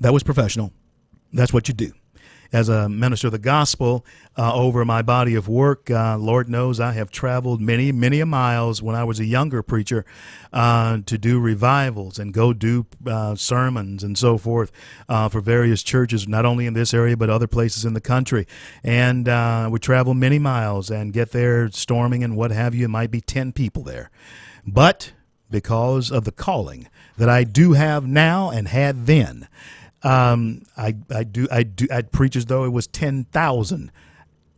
That was professional. That's what you do. As a minister of the gospel, over my body of work, Lord knows I have traveled many, many miles when I was a younger preacher to do revivals and go do sermons and so forth for various churches, not only in this area but other places in the country. And we travel many miles and get there storming and what have you. It might be 10 people there. But because of the calling that I do have now and had then, I'd preach as though it was 10,000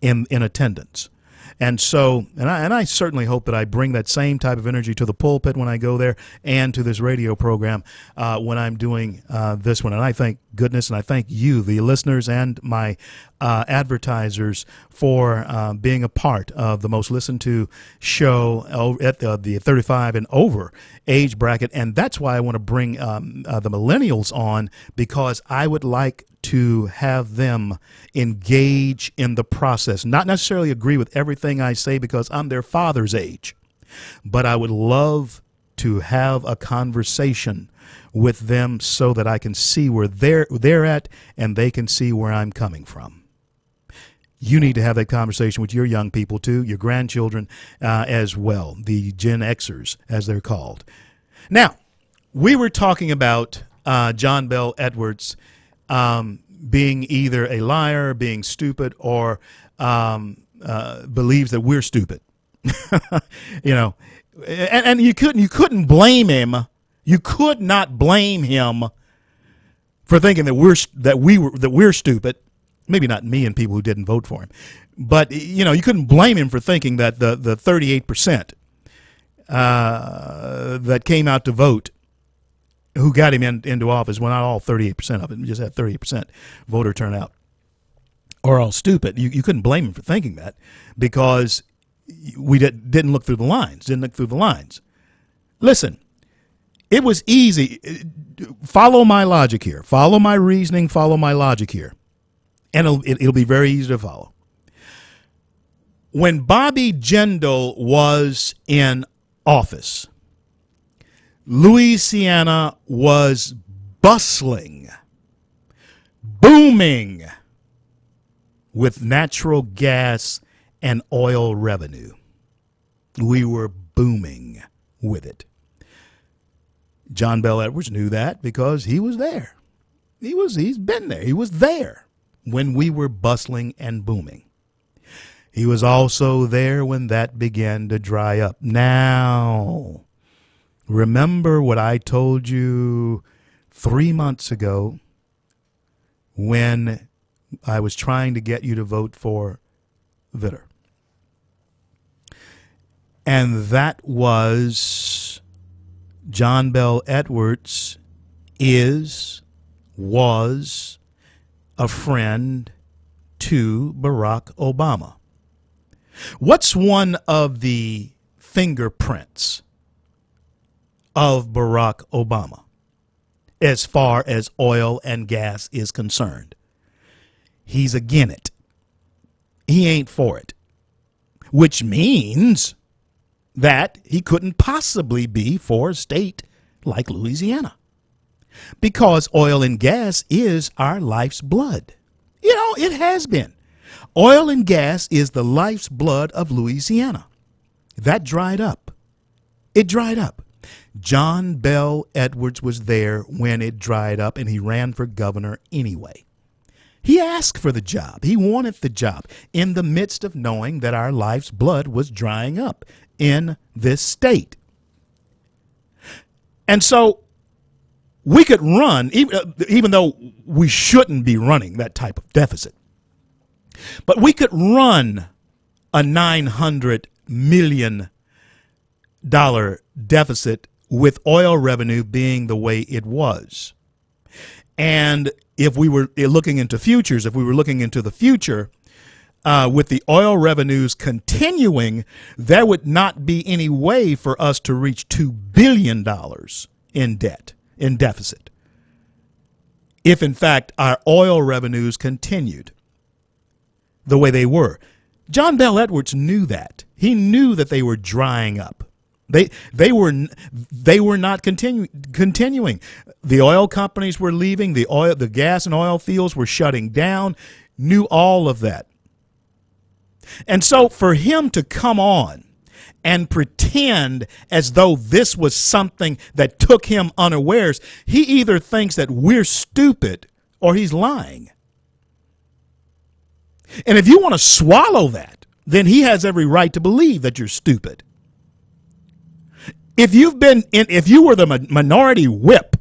in attendance. And so, and I certainly hope that I bring that same type of energy to the pulpit when I go there and to this radio program when I'm doing this one. And I thank goodness and I thank you, the listeners, and my advertisers for being a part of the most listened to show at the 35 and over age bracket. And that's why I want to bring the millennials on, because I would like to have them engage in the process, not necessarily agree with everything I say because I'm their father's age, but I would love to have a conversation with them so that I can see where they're at and they can see where I'm coming from. You need to have that conversation with your young people too, your grandchildren as well, the Gen Xers as they're called. Now, we were talking about John Bell Edwards being either a liar, being stupid, or believes that we're stupid. You know, and you couldn't blame him. You could not blame him for thinking that we're stupid. Maybe not me and people who didn't vote for him, but you know, you couldn't blame him for thinking that the 38% that came out to vote, who got him into office, well, not all 38% of it, we just had 38% voter turnout, are all stupid. You couldn't blame him for thinking that, because we didn't look through the lines. Listen, it was easy. Follow my logic here. Follow my reasoning. Follow my logic here. And it'll be very easy to follow. When Bobby Jindal was in office, Louisiana was bustling, booming with natural gas and oil revenue. We were booming with it. John Bell Edwards knew that because he was there. He's been there. He was there when we were bustling and booming. He was also there when that began to dry up. Now, remember what I told you 3 months ago when I was trying to get you to vote for Vitter. And that was John Bell Edwards was a friend to Barack Obama. What's one of the fingerprints of Barack Obama as far as oil and gas is concerned? He's against it. He ain't for it, which means that he couldn't possibly be for a state like Louisiana, because oil and gas is our life's blood. You know, it has been. Oil and gas is the life's blood of Louisiana. That dried up. It dried up. John Bell Edwards was there when it dried up, and he ran for governor anyway. He asked for the job. He wanted the job in the midst of knowing that our life's blood was drying up in this state. And so we could run, even though we shouldn't be running that type of deficit, but we could run a $900 million deficit with oil revenue being the way it was. And if we were looking into futures, if we were looking into the future, with the oil revenues continuing, there would not be any way for us to reach $2 billion in deficit, if in fact our oil revenues continued the way they were. John Bell Edwards knew that. He knew that they were drying up. They were not continuing. The oil companies were leaving. The gas and oil fields were shutting down. Knew all of that. And so for him to come on and pretend as though this was something that took him unawares, he either thinks that we're stupid or he's lying. And if you want to swallow that, then he has every right to believe that you're stupid. If you were the minority whip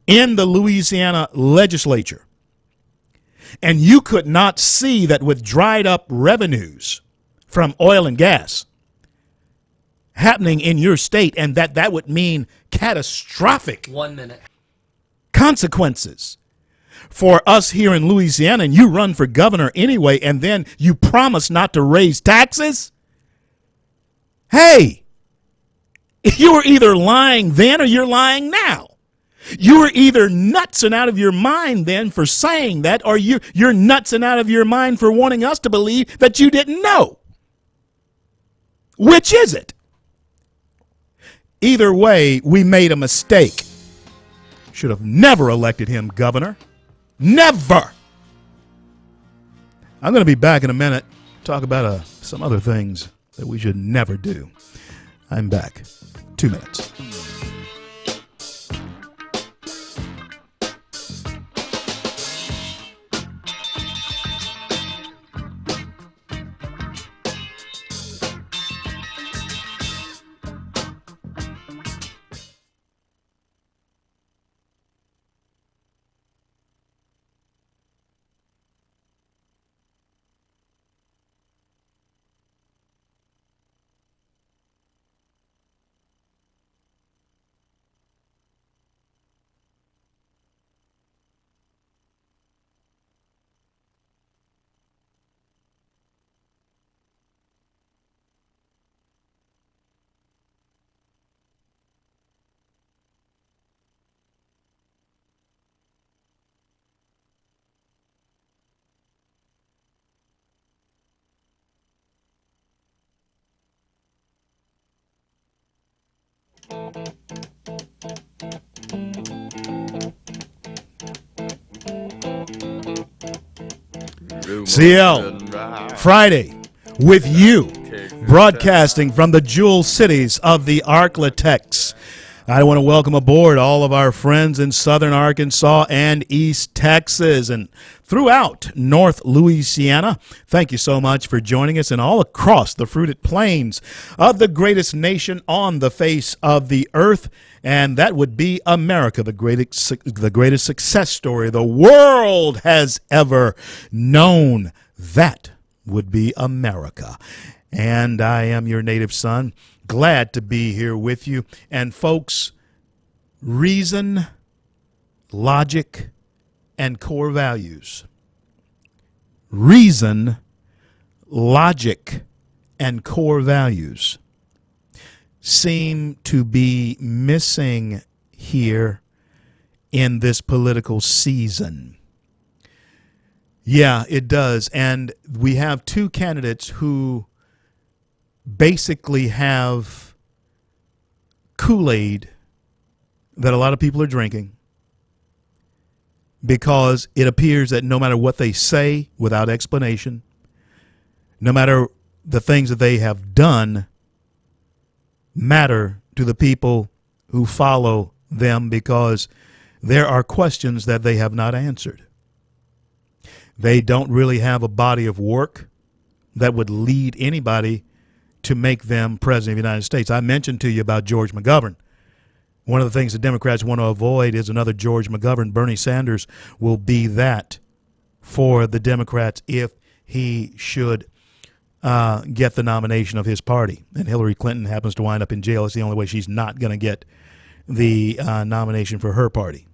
in the Louisiana legislature, and you could not see that with dried up revenues from oil and gas happening in your state, and that would mean catastrophic 1 minute consequences for us here in Louisiana, and you run for governor anyway, and then you promise not to raise taxes, hey, you were either lying then or you're lying now. You were either nuts and out of your mind then for saying that, or you're nuts and out of your mind for wanting us to believe that you didn't know. Which is it? Either way, we made a mistake. Should have never elected him governor. Never. I'm going to be back in a minute. Talk about some other things that we should never do. I'm back. 2 minutes. CL Friday with you, broadcasting from the jewel cities of the Arklatex. I want to welcome aboard all of our friends in southern Arkansas and East Texas and throughout North Louisiana. Thank you so much for joining us, and all across the fruited plains of the greatest nation on the face of the earth, and that would be America, the greatest success story the world has ever known. That would be America. And I am your native son. Glad to be here with you. And folks, reason, logic, and core values. Reason, logic, and core values seem to be missing here in this political season. Yeah, it does. And we have two candidates who basically have Kool-Aid that a lot of people are drinking, because it appears that no matter what they say without explanation, no matter the things that they have done, matter to the people who follow them, because there are questions that they have not answered. They don't really have a body of work that would lead anybody to make them president of the United States. I mentioned to you about George McGovern. One of the things the Democrats want to avoid is another George McGovern. Bernie Sanders will be that for the Democrats if he should get the nomination of his party. And Hillary Clinton happens to wind up in jail. It's the only way she's not going to get the nomination for her party,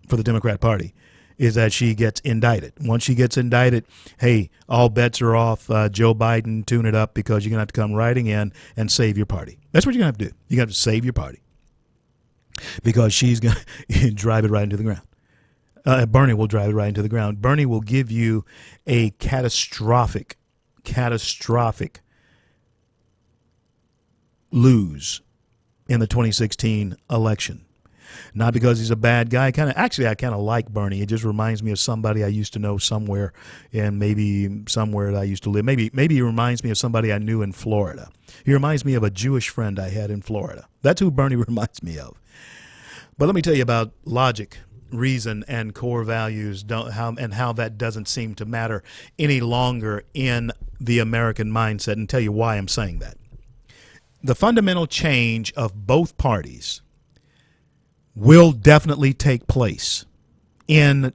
for the Democrat Party, is that she gets indicted. Once she gets indicted, hey, all bets are off. Joe Biden, tune it up, because you're going to have to come riding in and save your party. That's what you're going to have to do. You're going to have to save your party, because she's going to drive it right into the ground. Bernie will drive it right into the ground. Bernie will give you a catastrophic lose in the 2016 election. Not because he's a bad guy. I kind of like Bernie. It just reminds me of somebody I used to know somewhere, and maybe somewhere that I used to live. Maybe he reminds me of somebody I knew in Florida. He reminds me of a Jewish friend I had in Florida. That's who Bernie reminds me of. But let me tell you about logic, reason, and core values, how that doesn't seem to matter any longer in the American mindset, and tell you why I'm saying that. The fundamental change of both parties will definitely take place in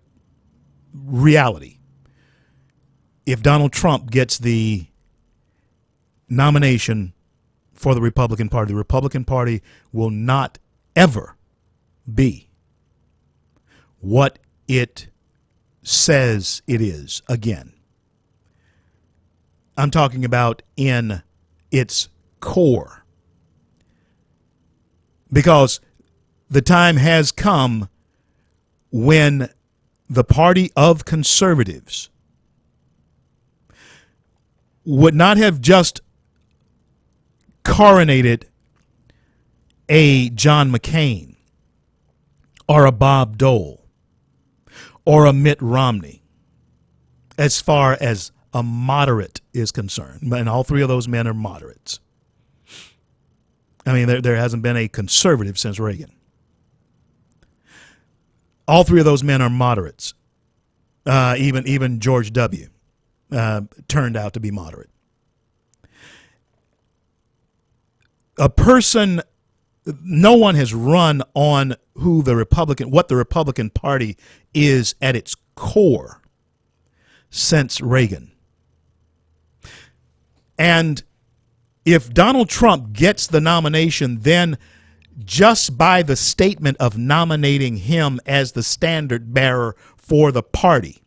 reality if Donald Trump gets the nomination for the Republican Party. The Republican Party will not ever be what it says it is again. I'm talking about in its core. Because the time has come when the party of conservatives would not have just coronated a John McCain or a Bob Dole or a Mitt Romney as far as a moderate is concerned. And all three of those men are moderates. I mean, there hasn't been a conservative since Reagan. All three of those men are moderates. Even George W. Turned out to be moderate. No one has run on what the Republican Party is at its core since Reagan. And if Donald Trump gets the nomination, then just by the statement of nominating him as the standard bearer for the party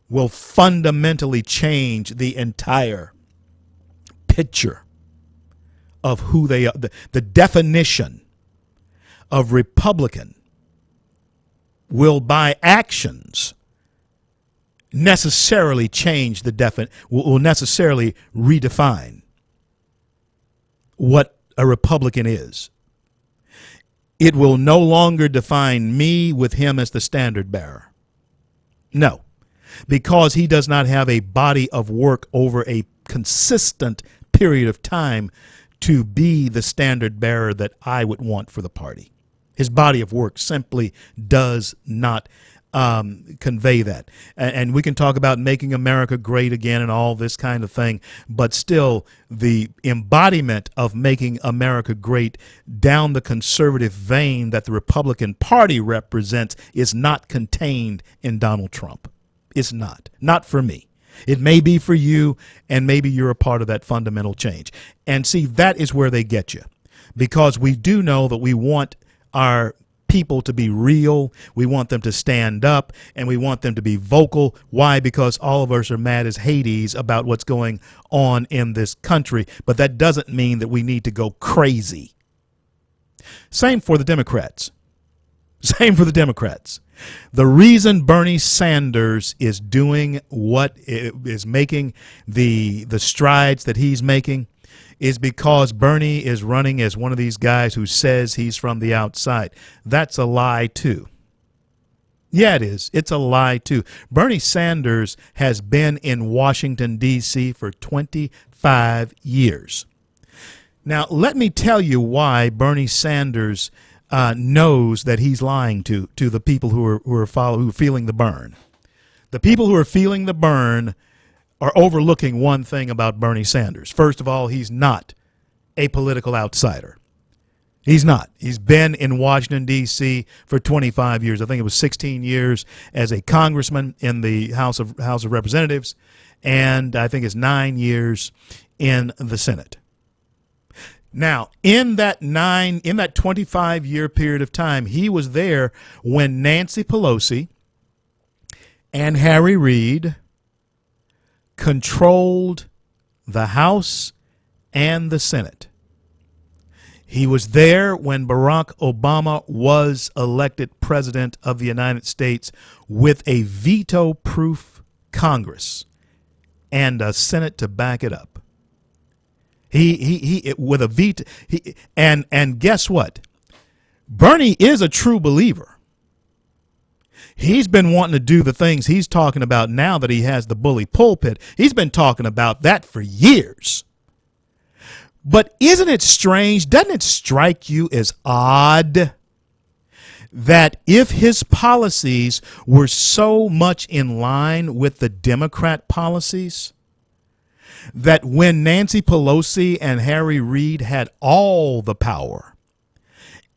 will fundamentally change the entire picture of who they are. The definition of Republican will, by actions, necessarily change will necessarily redefine what a Republican is. It will no longer define me with him as the standard bearer. No, because he does not have a body of work over a consistent period of time to be the standard bearer that I would want for the party. His body of work simply does not convey that. And we can talk about making America great again and all this kind of thing, but still the embodiment of making America great down the conservative vein that the Republican Party represents is not contained in Donald Trump. It's not for me. It may be for you, and maybe you're a part of that fundamental change. And see, that is where they get you, because we do know that we want our people to be real. We want them to stand up, and we want them to be vocal. Why? Because all of us are mad as Hades about what's going on in this country. But that doesn't mean that we need to go crazy. Same for the Democrats. Same for the Democrats. The reason Bernie Sanders is doing what is making the strides that he's making is because Bernie is running as one of these guys who says he's from the outside. That's a lie, too. Yeah, it is. It's a lie, too. Bernie Sanders has been in Washington, D.C. for 25 years. Now, let me tell you why Bernie Sanders knows that he's lying to the people who are feeling the burn. The people who are feeling the burn are overlooking one thing about Bernie Sanders. First of all, he's not a political outsider. He's not. He's been in Washington, D.C. for 25 years. I think it was 16 years as a congressman in the House of Representatives, and I think it's 9 years in the Senate. Now, in that 25-year period of time, he was there when Nancy Pelosi and Harry Reid controlled the House and the Senate. He was there when Barack Obama was elected president of the United States with a veto-proof Congress and a Senate to back it up. He with a veto. And guess what? Bernie is a true believer. He's been wanting to do the things he's talking about now that he has the bully pulpit. He's been talking about that for years. But isn't it strange? Doesn't it strike you as odd that if his policies were so much in line with the Democrat policies, that when Nancy Pelosi and Harry Reid had all the power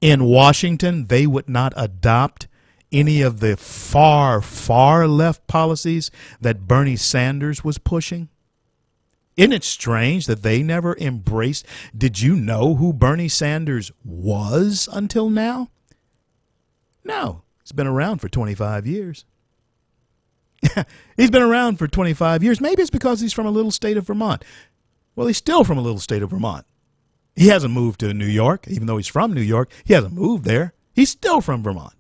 in Washington, they would not adopt any of the far, far left policies that Bernie Sanders was pushing? Isn't it strange that they never embraced? Did you know who Bernie Sanders was until now? No, he's been around for 25 years. He's been around for 25 years. Maybe it's because he's from a little state of Vermont. Well, he's still from a little state of Vermont. He hasn't moved to New York, even though he's from New York. He hasn't moved there. He's still from Vermont.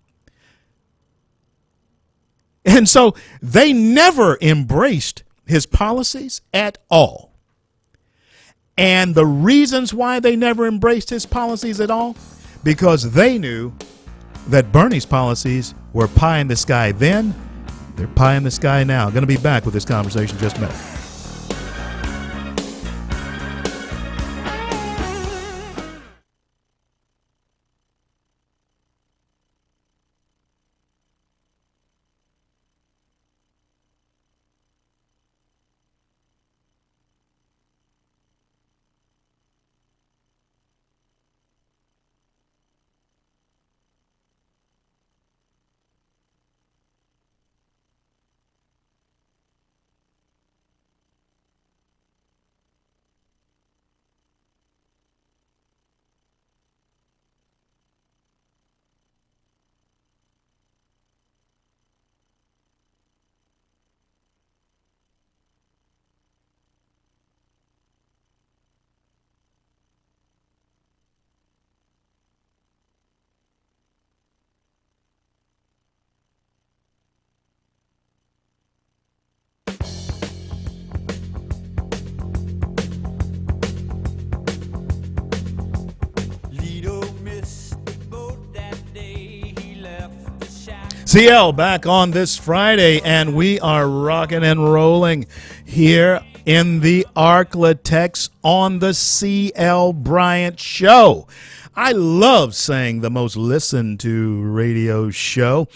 And so they never embraced his policies at all. And the reasons why they never embraced his policies at all, because they knew that Bernie's policies were pie in the sky then, they're pie in the sky now. Going to be back with this conversation in just a minute. CL back on this Friday, and we are rocking and rolling here in the Arklatex on the CL Bryant Show. I love saying the most listened to radio show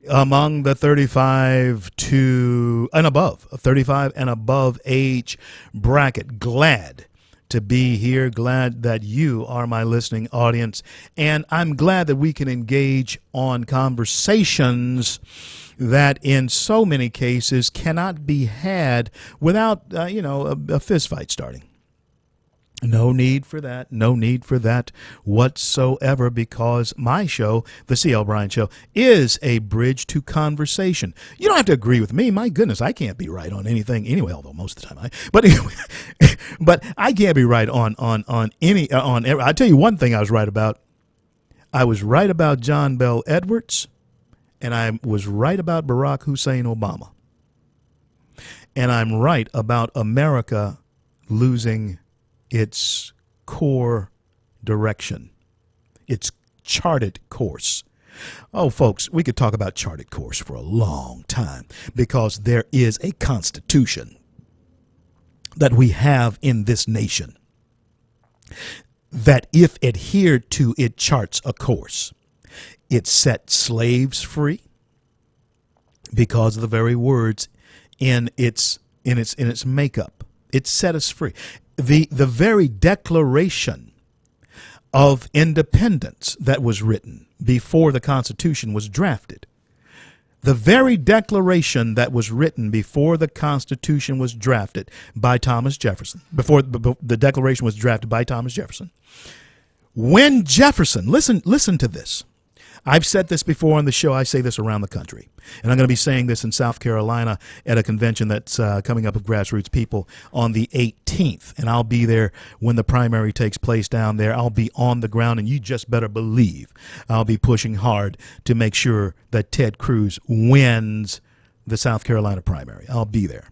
among the 35 and above age bracket. Glad to be here. Glad that you are my listening audience. And I'm glad that we can engage on conversations that in so many cases cannot be had without, a fist fight starting. No need for that. No need for that whatsoever, because my show, The CL Bryant Show, is a bridge to conversation. You don't have to agree with me. My goodness, I can't be right on anything anyway, although most of the time but anyway, but I can't be right on I'll tell you one thing I was right about. I was right about John Bell Edwards, and I was right about Barack Hussein Obama. And I'm right about America losing its core direction, its charted course. Oh, folks, we could talk about charted course for a long time, because there is a constitution that we have in this nation that, if adhered to, it charts a course. It set slaves free because of the very words in its makeup. It set us free. The very Declaration of Independence that was written before the Constitution was drafted, the very declaration that was written before the Constitution was drafted by Thomas Jefferson, before the Declaration was drafted by Thomas Jefferson, when Jefferson, listen to this. I've said this before on the show. I say this around the country. And I'm going to be saying this in South Carolina at a convention that's coming up of grassroots people on the 18th. And I'll be there when the primary takes place down there. I'll be on the ground, and you just better believe I'll be pushing hard to make sure that Ted Cruz wins the South Carolina primary. I'll be there.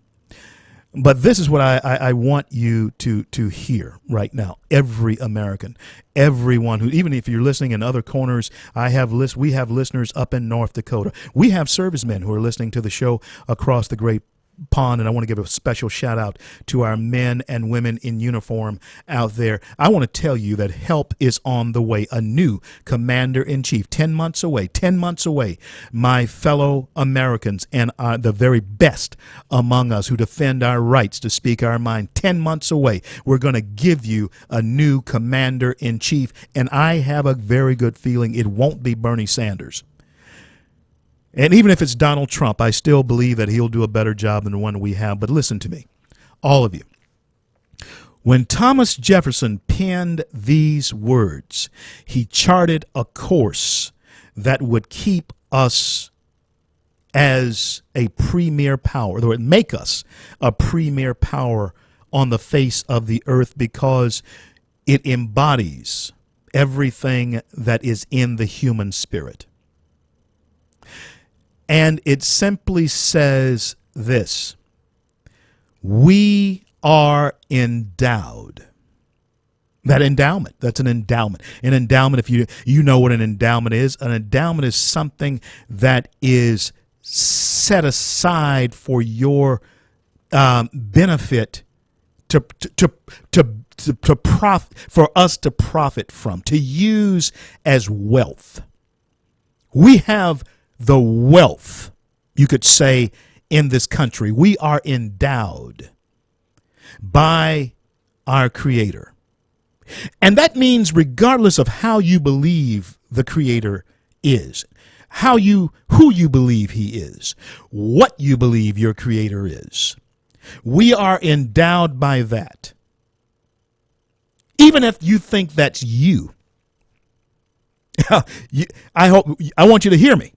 But this is what I want you to hear right now. Every American, everyone who, even if you're listening in other corners, we have listeners up in North Dakota. We have servicemen who are listening to the show across the great pond, and I want to give a special shout out to our men and women in uniform out there. I want to tell you that help is on the way. A new commander-in-chief, 10 months away, my fellow Americans and the very best among us who defend our rights to speak our mind, 10 months away, we're going to give you a new commander-in-chief, and I have a very good feeling it won't be Bernie Sanders. And even if it's Donald Trump, I still believe that he'll do a better job than the one we have. But listen to me, all of you. When Thomas Jefferson penned these words, he charted a course that would keep us as a premier power, that would make us a premier power on the face of the earth, because it embodies everything that is in the human spirit. And it simply says this: we are endowed. That endowment, that's an endowment. An endowment, if you know what an endowment is something that is set aside for your benefit, for us to profit from, to use as wealth. We have the wealth, you could say, in this country. We are endowed by our Creator. And that means regardless of how you believe the Creator is, who you believe He is, what you believe your Creator is, we are endowed by that. Even if you think that's you. I want you to hear me.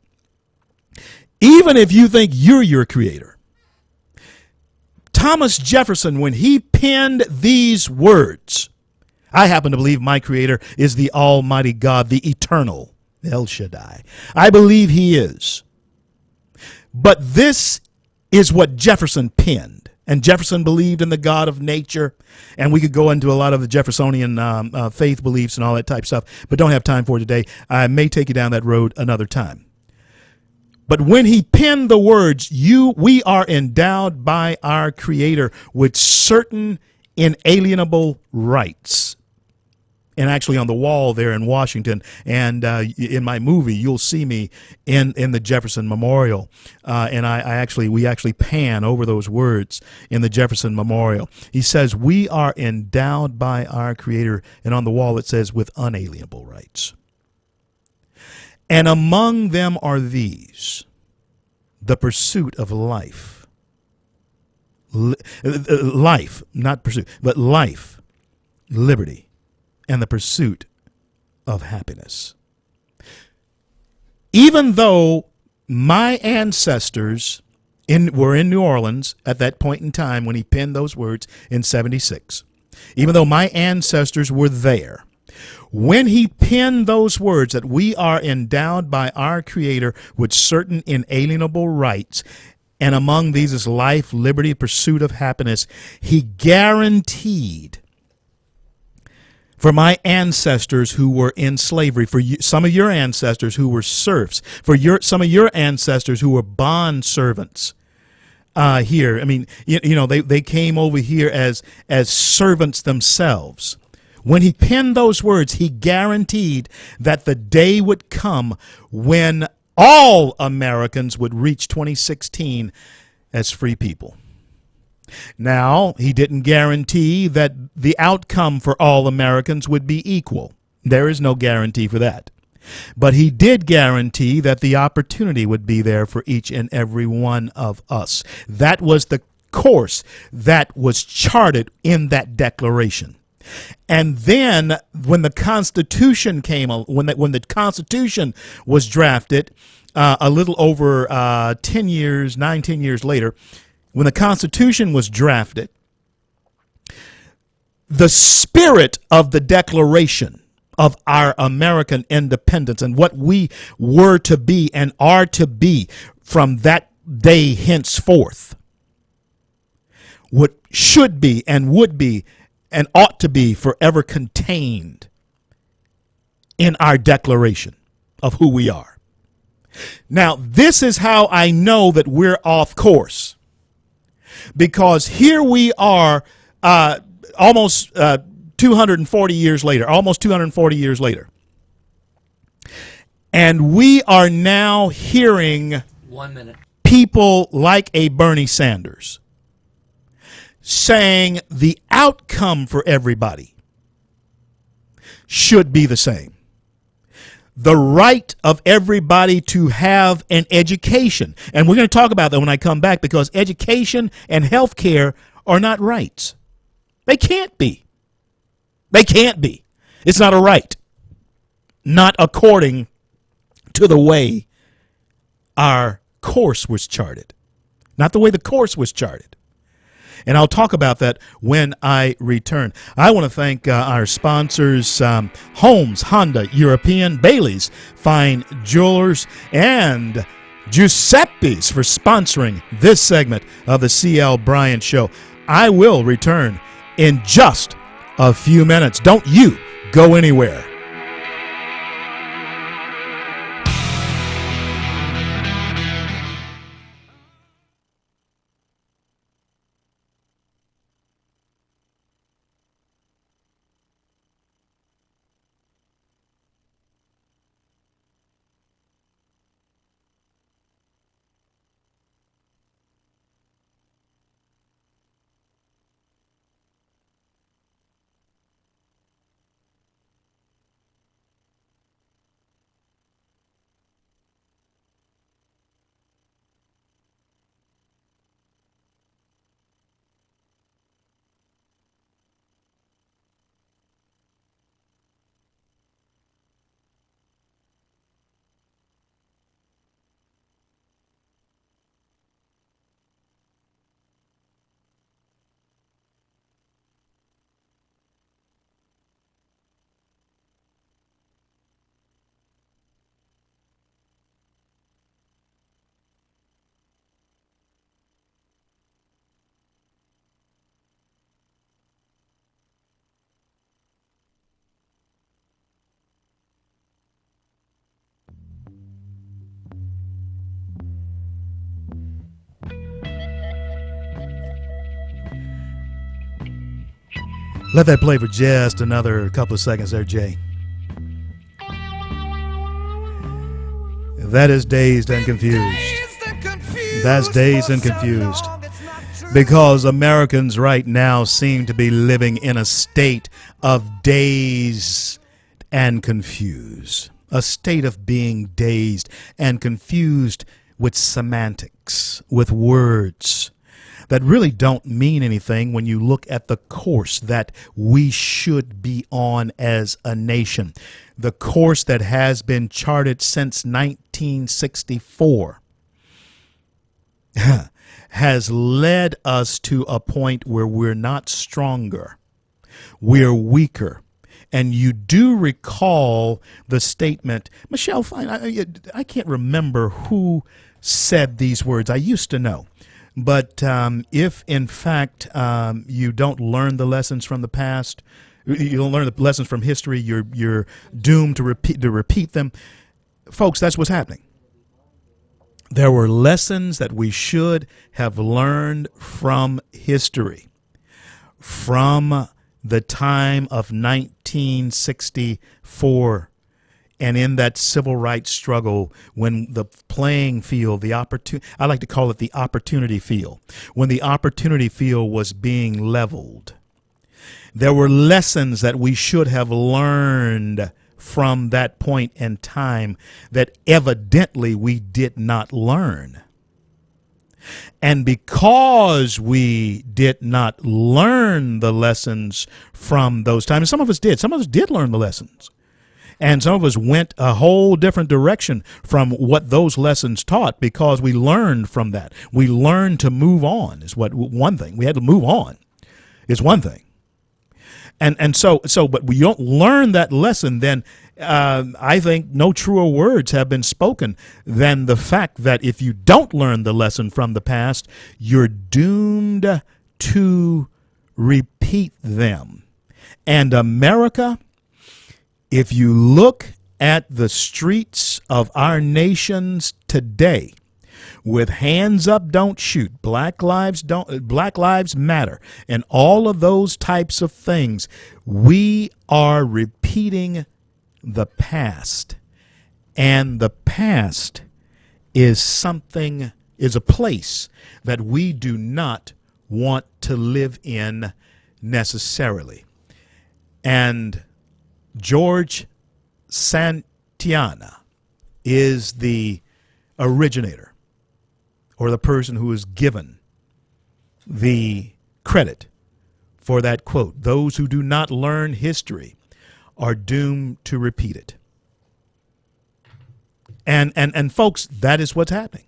Even if you think you're your creator, Thomas Jefferson, when he penned these words, I happen to believe my creator is the Almighty God, the eternal El Shaddai. I believe He is. But this is what Jefferson penned. And Jefferson believed in the God of nature. And we could go into a lot of the Jeffersonian faith beliefs and all that type stuff, but don't have time for it today. I may take you down that road another time. But when he penned the words, we are endowed by our Creator with certain inalienable rights. And actually on the wall there in Washington, and in my movie, you'll see me in the Jefferson Memorial. And we actually pan over those words in the Jefferson Memorial. He says, we are endowed by our Creator. And on the wall it says, with unalienable rights. And among them are these: the pursuit of life. Life, not pursuit, but life, liberty, and the pursuit of happiness. Even though my ancestors were in New Orleans at that point in time when he penned those words in 76, even though my ancestors were there, when he penned those words that we are endowed by our Creator with certain inalienable rights, and among these is life, liberty, pursuit of happiness, he guaranteed for my ancestors who were in slavery, for some of your ancestors who were serfs, for some of your ancestors who were bond servants here. I mean, they came over here as servants themselves. When he penned those words, he guaranteed that the day would come when all Americans would reach 2016 as free people. Now, he didn't guarantee that the outcome for all Americans would be equal. There is no guarantee for that. But he did guarantee that the opportunity would be there for each and every one of us. That was the course that was charted in that declaration. And then when the Constitution when the Constitution was drafted, a little over 10 years later, when the Constitution was drafted, the spirit of the Declaration of our American independence and what we were to be and are to be from that day henceforth what should be and would be and ought to be forever contained in our declaration of who we are. Now, this is how I know that we're off course. Because here we are almost 240 years later, and we are now hearing 1 minute. People like a Bernie Sanders saying the outcome for everybody should be the same. The right of everybody to have an education. And we're going to talk about that when I come back, because education and health care are not rights. They can't be. They can't be. It's not a right. Not according to the way our course was charted. Not the way the course was charted. And I'll talk about that when I return. I want to thank our sponsors, Holmes, Honda, European, Bailey's, Fine Jewelers, and Giuseppe's for sponsoring this segment of the C.L. Bryant Show. I will return in just a few minutes. Don't you go anywhere. Let that play for just another couple of seconds there, Jay. That is Dazed and Confused. That's Dazed and Confused. Because Americans right now seem to be living in a state of dazed and confused. A state of being dazed and confused with semantics, with words that really don't mean anything when you look at the course that we should be on as a nation. The course that has been charted since 1964 has led us to a point where we're not stronger, we're weaker. And you do recall the statement, Michelle Fine, I can't remember who said these words. I used to know. But if, in fact, you don't learn the lessons from the past, you don't learn the lessons from history, you're doomed to repeat them. Folks, that's what's happening. There were lessons that we should have learned from history, from the time of 1964. And in that civil rights struggle, when the playing field, I like to call it the opportunity field, when the opportunity field was being leveled, there were lessons that we should have learned from that point in time that evidently we did not learn. And because we did not learn the lessons from those times, some of us did learn the lessons. And some of us went a whole different direction from what those lessons taught because we learned from that. We learned to move on is one thing. We had to move on is one thing. And so, but we don't learn that lesson, then I think no truer words have been spoken than the fact that if you don't learn the lesson from the past, you're doomed to repeat them. And America, if you look at the streets of our nations today, with hands up, don't shoot, Black Lives Matter, and all of those types of things, we are repeating the past. And the past is a place that we do not want to live in necessarily. And George Santayana is the originator, or the person who is given the credit for that quote. Those who do not learn history are doomed to repeat it. And folks, that is what's happening.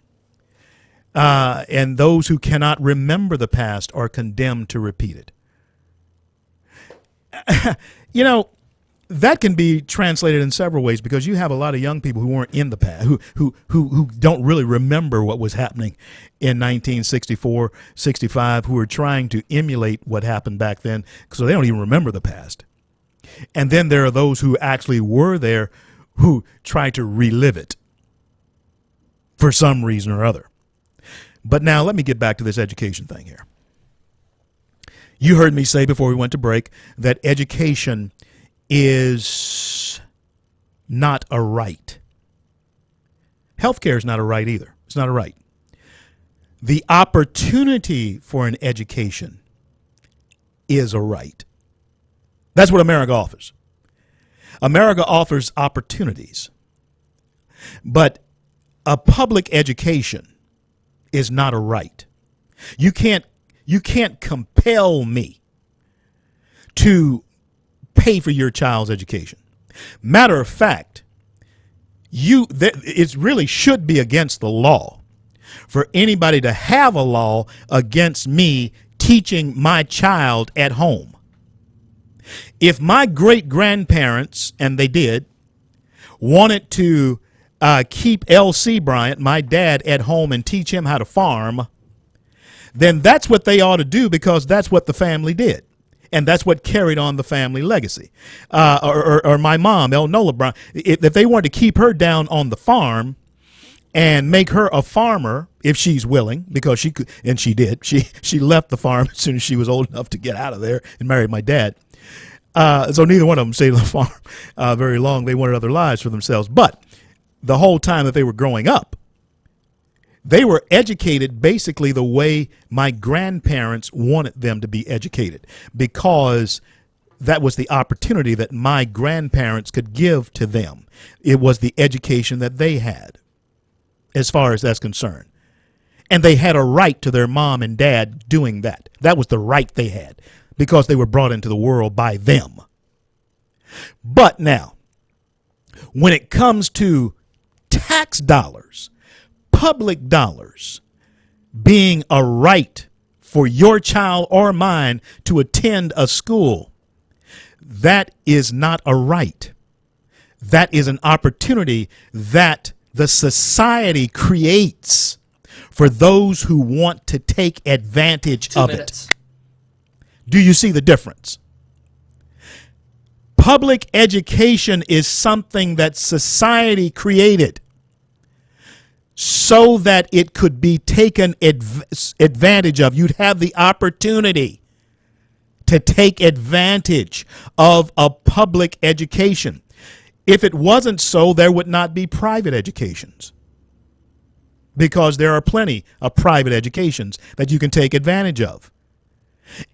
And those who cannot remember the past are condemned to repeat it. You know, that can be translated in several ways, because you have a lot of young people who weren't in the past, who don't really remember what was happening in 1964, 65, who are trying to emulate what happened back then, so they don't even remember the past. And then there are those who actually were there who try to relive it for some reason or other. But now let me get back to this education thing here. You heard me say before we went to break that education is not a right. Healthcare is not a right either. It's not a right. The opportunity for an education is a right. That's what America offers. America offers opportunities. But a public education is not a right. You can't compel me to pay for your child's education. Matter of fact, it really should be against the law for anybody to have a law against me teaching my child at home. If my great-grandparents, and they did, wanted to keep L.C. Bryant, my dad, at home and teach him how to farm, then that's what they ought to do, because that's what the family did. And that's what carried on the family legacy. Or my mom, Elnola Bryant, if they wanted to keep her down on the farm and make her a farmer, if she's willing, because she could, and she did. She left the farm as soon as she was old enough to get out of there and married my dad. So neither one of them stayed on the farm very long. They wanted other lives for themselves. But the whole time that they were growing up, they were educated basically the way my grandparents wanted them to be educated, because that was the opportunity that my grandparents could give to them. It was the education that they had, as far as that's concerned. And they had a right to their mom and dad doing that. That was the right they had, because they were brought into the world by them. But now, when it comes to tax dollars, public dollars being a right for your child or mine to attend a school, that is not a right. That is an opportunity that the society creates for those who want to take advantage of it. Do you see the difference? Public education is something that society created so that it could be taken advantage of. You'd have the opportunity to take advantage of a public education. If it wasn't so, there would not be private educations, because there are plenty of private educations that you can take advantage of.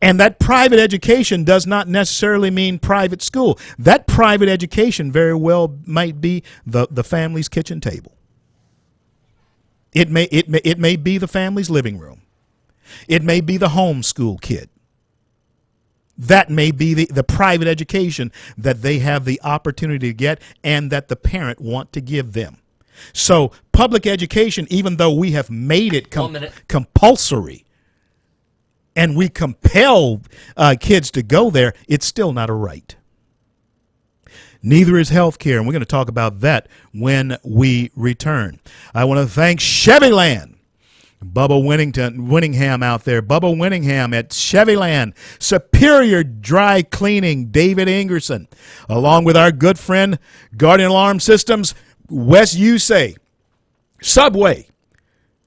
And that private education does not necessarily mean private school. That private education very well might be the family's kitchen table. It may be the family's living room. It may be the homeschool kid. That may be the private education that they have the opportunity to get and that the parent want to give them. So public education, even though we have made it compulsory and we compel kids to go there, it's still not a right. Neither is health care, and we're going to talk about that when we return. I want to thank Chevyland Bubba Winningham out there. Bubba Winningham at Chevyland. Superior Dry Cleaning, David Ingerson. Along with our good friend, Guardian Alarm Systems, Wes Usay. Subway.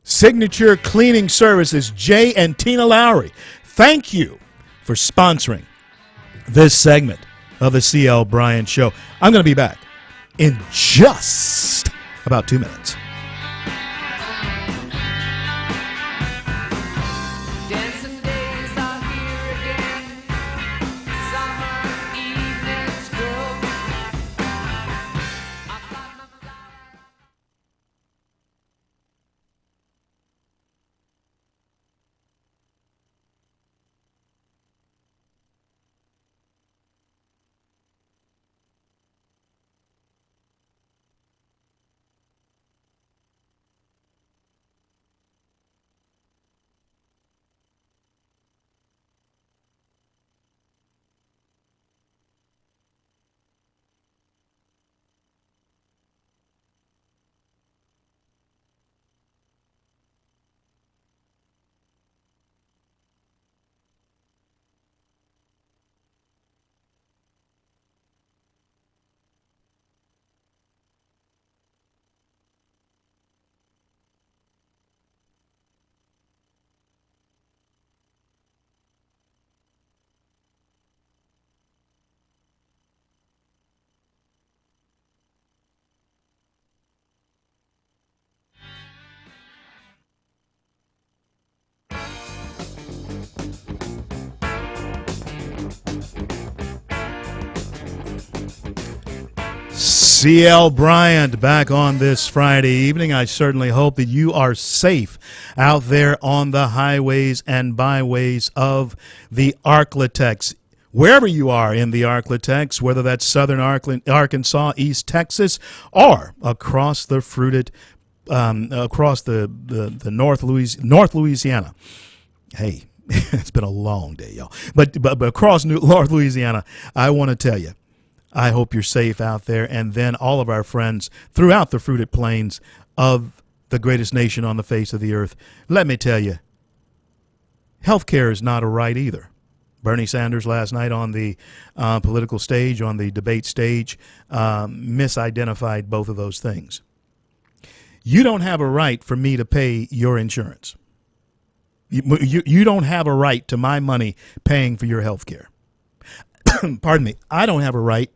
Signature Cleaning Services, Jay and Tina Lowry. Thank you for sponsoring this segment of the CL Bryant Show. I'm going to be back in just about 2 minutes. CL Bryant back on this Friday evening. I certainly hope that you are safe out there on the highways and byways of the Arklatex. Wherever you are in the Arklatex, whether that's southern Arkansas, East Texas, or across the fruited, across the North Louisiana. Hey, it's been a long day, y'all. But across North Louisiana, I want to tell you, I hope you're safe out there, and then all of our friends throughout the fruited plains of the greatest nation on the face of the earth. Let me tell you, healthcare is not a right either. Bernie Sanders last night on the political stage, on the debate stage, misidentified both of those things. You don't have a right for me to pay your insurance. You don't have a right to my money paying for your health care. Pardon me. I don't have a right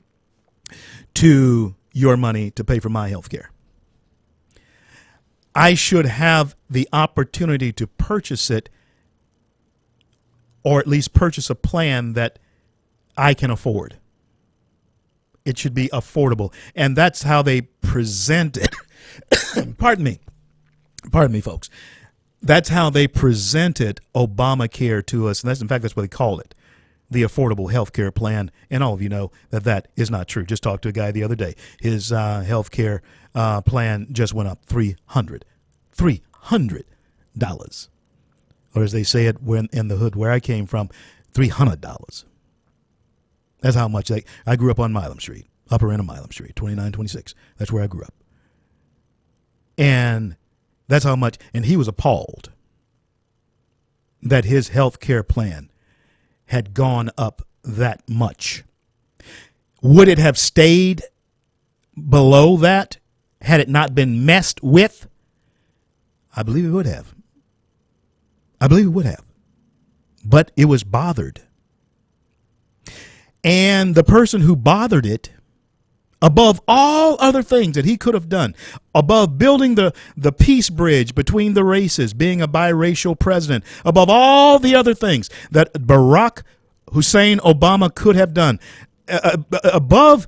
to your money to pay for my health care. I should have the opportunity to purchase it, or at least purchase a plan that I can afford. It should be affordable. And that's how they present it. Pardon me, folks. That's how they presented Obamacare to us. And in fact, that's what they call it, the Affordable Health Care Plan. And all of you know that that is not true. Just talked to a guy the other day. His health care plan just went up $300. Or as they say it when in the hood where I came from, $300. That's how much I grew up on Milam Street, upper end of Milam Street, 2926. That's where I grew up. And that's how much, and he was appalled that his health care plan had gone up that much. Would it have stayed below that had it not been messed with? I believe it would have. But it was bothered. And the person who bothered it, above all other things that he could have done, above building the peace bridge between the races, being a biracial president, above all the other things that Barack Hussein Obama could have done, above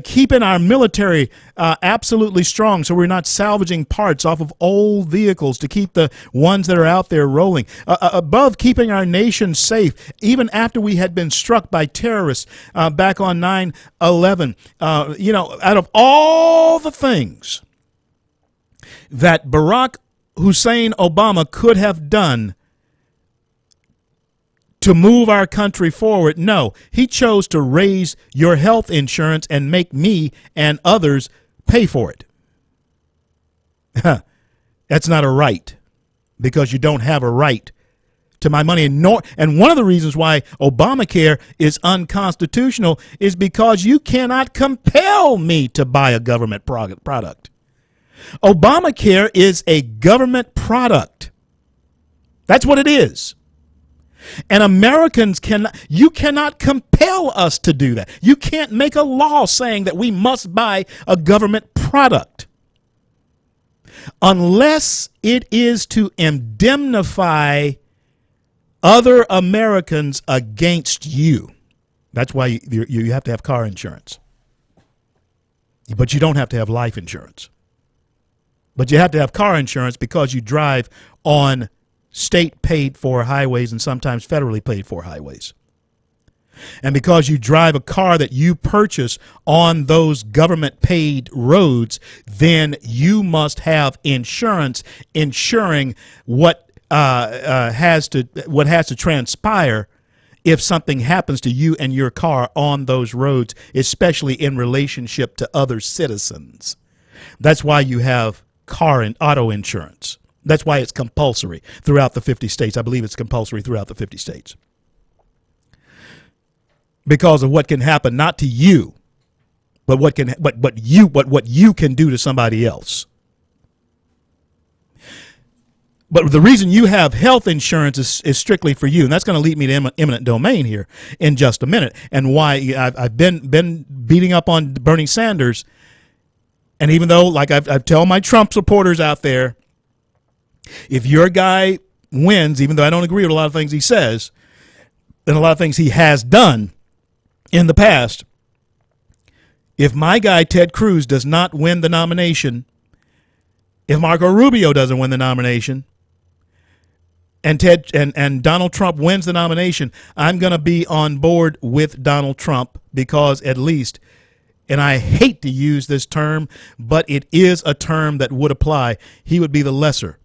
keeping our military absolutely strong so we're not salvaging parts off of old vehicles to keep the ones that are out there rolling, above keeping our nation safe even after we had been struck by terrorists back on 9/11. Out of all the things that Barack Hussein Obama could have done to move our country forward, no, he chose to raise your health insurance and make me and others pay for it. That's not a right. because you don't have a right to my money. And one of the reasons why Obamacare is unconstitutional is because you cannot compel me to buy a government product. Obamacare is a government product. That's what it is. And Americans you cannot compel us to do that. You can't make a law saying that we must buy a government product unless it is to indemnify other Americans against you. That's why you have to have car insurance. But you don't have to have life insurance. But you have to have car insurance because you drive on state paid for highways and sometimes federally paid for highways. And because you drive a car that you purchase on those government paid roads, then you must have insurance ensuring what has to transpire if something happens to you and your car on those roads, especially in relationship to other citizens. That's why you have car and auto insurance. That's why it's compulsory throughout the 50 states. I believe it's compulsory throughout the 50 states. Because of what can happen not to you, but what you can do to somebody else. But the reason you have health insurance is strictly for you, and that's going to lead me to eminent domain here in just a minute, and why I've been beating up on Bernie Sanders, and even though, like I've tell my Trump supporters out there, if your guy wins, even though I don't agree with a lot of things he says, and a lot of things he has done in the past, if my guy Ted Cruz does not win the nomination, if Marco Rubio doesn't win the nomination, and Donald Trump wins the nomination, I'm going to be on board with Donald Trump because at least, and I hate to use this term, but it is a term that would apply, he would be the lesser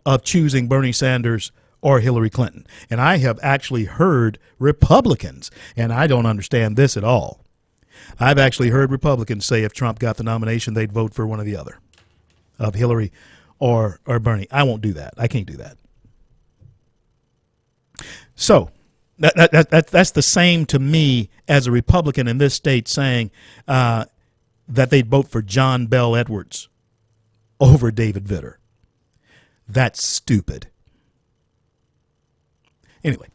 of choosing Bernie Sanders or Hillary Clinton. And I have actually heard Republicans, and I don't understand this at all, I've actually heard Republicans say if Trump got the nomination, they'd vote for one or the other, of Hillary or Bernie. I won't do that. I can't do that. So that's the same to me as a Republican in this state saying that they'd vote for John Bel Edwards over David Vitter. That's stupid. Anyway,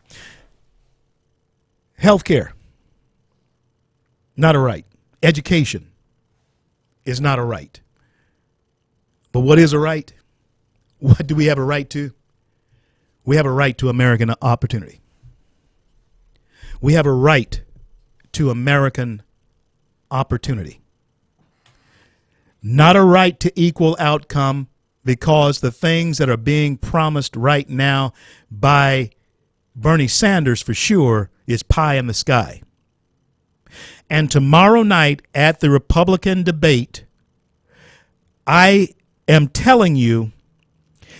healthcare, not a right. Education is not a right. But what is a right? What do we have a right to? We have a right to American opportunity. We have a right to American opportunity. Not a right to equal outcome, because the things that are being promised right now by Bernie Sanders for sure is pie in the sky. And tomorrow night at the Republican debate, I am telling you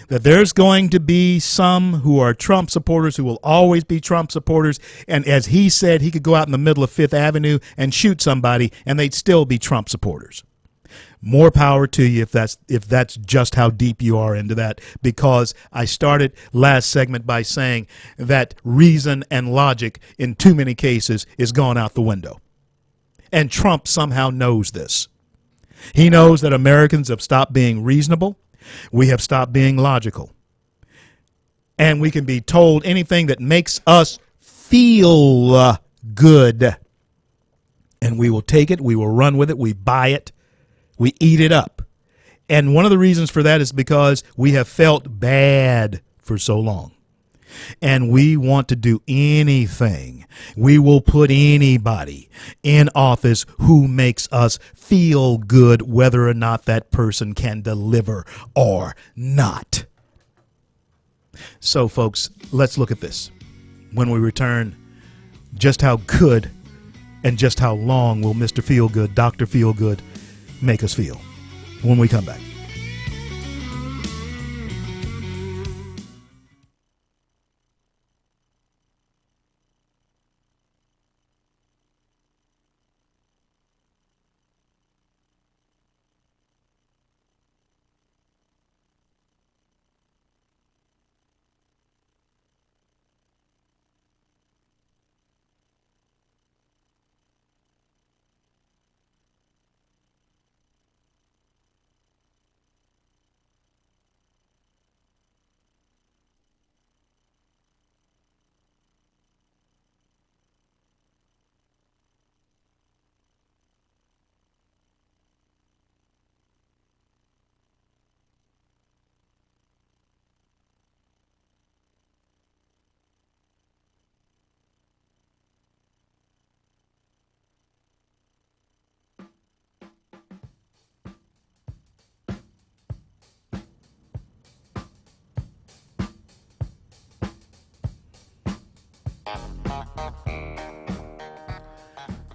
that there's going to be some who are Trump supporters who will always be Trump supporters. And as he said, he could go out in the middle of Fifth Avenue and shoot somebody and they'd still be Trump supporters. More power to you if that's just how deep you are into that, because I started last segment by saying that reason and logic in too many cases is gone out the window. And Trump somehow knows this. He knows that Americans have stopped being reasonable. We have stopped being logical. And we can be told anything that makes us feel good. And we will take it, we will run with it, we buy it, we eat it up. And one of the reasons for that is because we have felt bad for so long. And we want to do anything. We will put anybody in office who makes us feel good, whether or not that person can deliver or not. So, folks, let's look at this. When we return, just how good and just how long will Mr. Feelgood, Dr. Feelgood, make us feel when we come back?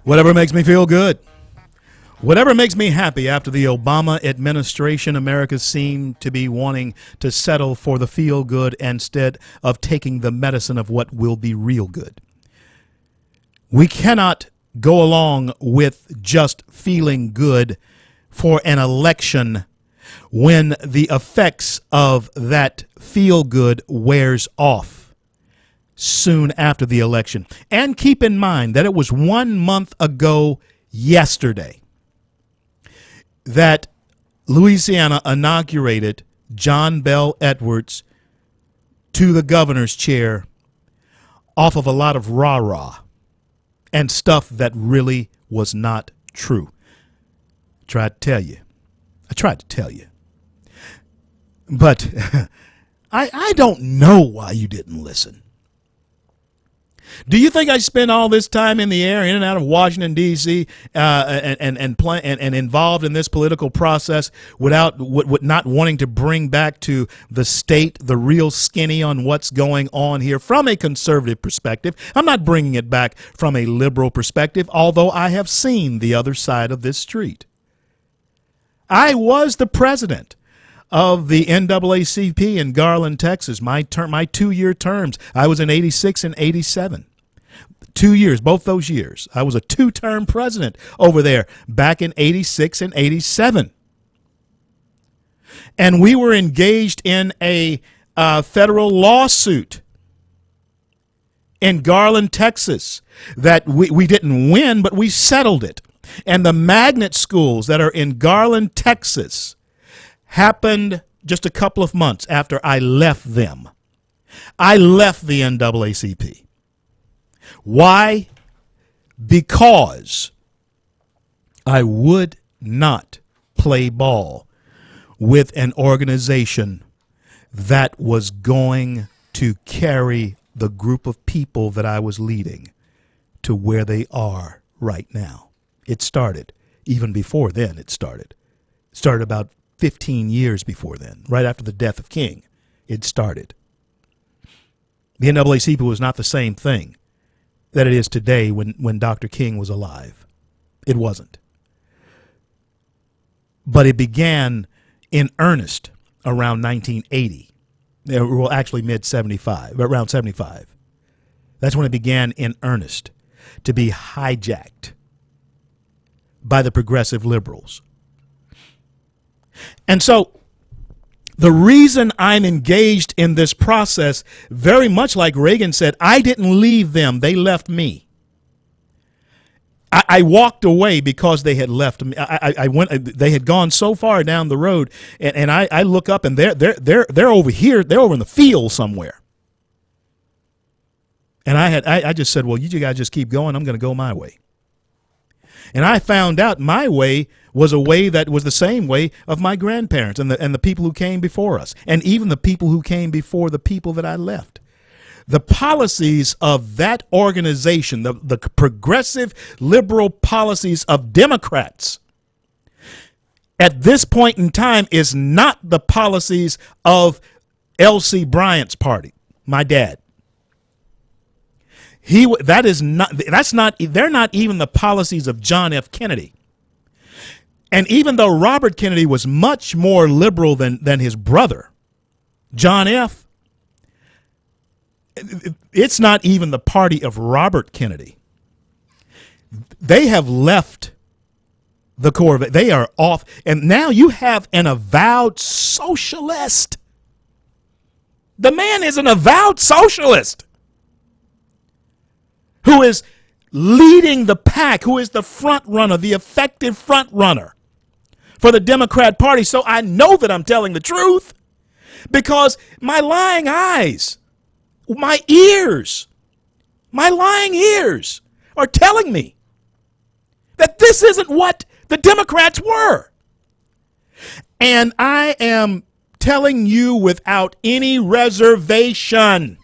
Whatever makes me feel good. Whatever makes me happy. After the Obama administration, America seemed to be wanting to settle for the feel good instead of taking the medicine of what will be real good. We cannot go along with just feeling good for an election when the effects of that feel good wears off soon after the election. And keep in mind that it was 1 month ago yesterday that Louisiana inaugurated John Bel Edwards to the governor's chair off of a lot of rah-rah and stuff that really was not true. I tried to tell you. But I don't know why you didn't listen. Do you think I spend all this time in the air, in and out of Washington, D.C., and involved in this political process without not wanting to bring back to the state the real skinny on what's going on here from a conservative perspective? I'm not bringing it back from a liberal perspective, although I have seen the other side of this street. I was the president of the NAACP in Garland, Texas. My 2-year terms. I was in 86 and 87. 2 years, both those years. I was a 2-term president over there back in 86 and 87. And we were engaged in a federal lawsuit in Garland, Texas that we didn't win, but we settled it. And the magnet schools that are in Garland, Texas happened just a couple of months after I left them. I left the NAACP. Why? Because I would not play ball with an organization that was going to carry the group of people that I was leading to where they are right now. It started. Even before then, it started. It started about 15 years before then, right after the death of King. It started. The NAACP was not the same thing that it is today when Dr. King was alive. It wasn't. But it began in earnest around 1980. Well, actually mid-75, around 75. That's when it began in earnest to be hijacked by the progressive liberals. And so the reason I'm engaged in this process, very much like Reagan said, I didn't leave them, they left me. I walked away because they had left me. I went. They had gone so far down the road, and I look up and they're over here. They're over in the field somewhere. And I just said, well, you guys just keep going. I'm going to go my way. And I found out my way was a way that was the same way of my grandparents and the people who came before us, and even the people who came before the people that I left. The policies of that organization, the progressive liberal policies of Democrats at this point in time is not the policies of L.C. Bryant's party, my dad. They're not even the policies of John F. Kennedy. And even though Robert Kennedy was much more liberal than his brother, John F., it's not even the party of Robert Kennedy. They have left the core of it. They are off. And now you have an avowed socialist. The man is an avowed socialist who is leading the pack, who is the front runner, the effective front runner for the Democrat Party. So I know that I'm telling the truth because my lying eyes, my lying ears are telling me that this isn't what the Democrats were. And I am telling you without any reservation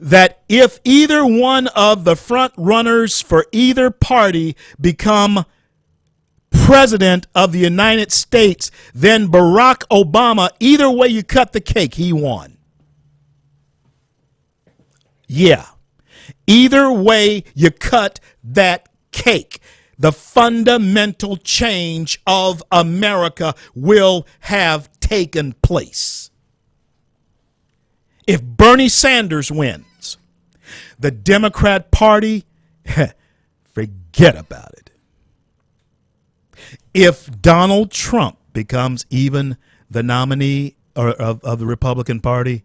that if either one of the front runners for either party become president of the United States, then Barack Obama, either way you cut the cake, he won. Yeah. Either way you cut that cake, the fundamental change of America will have taken place. If Bernie Sanders wins, the Democrat Party, forget about it. If Donald Trump becomes even the nominee of the Republican Party,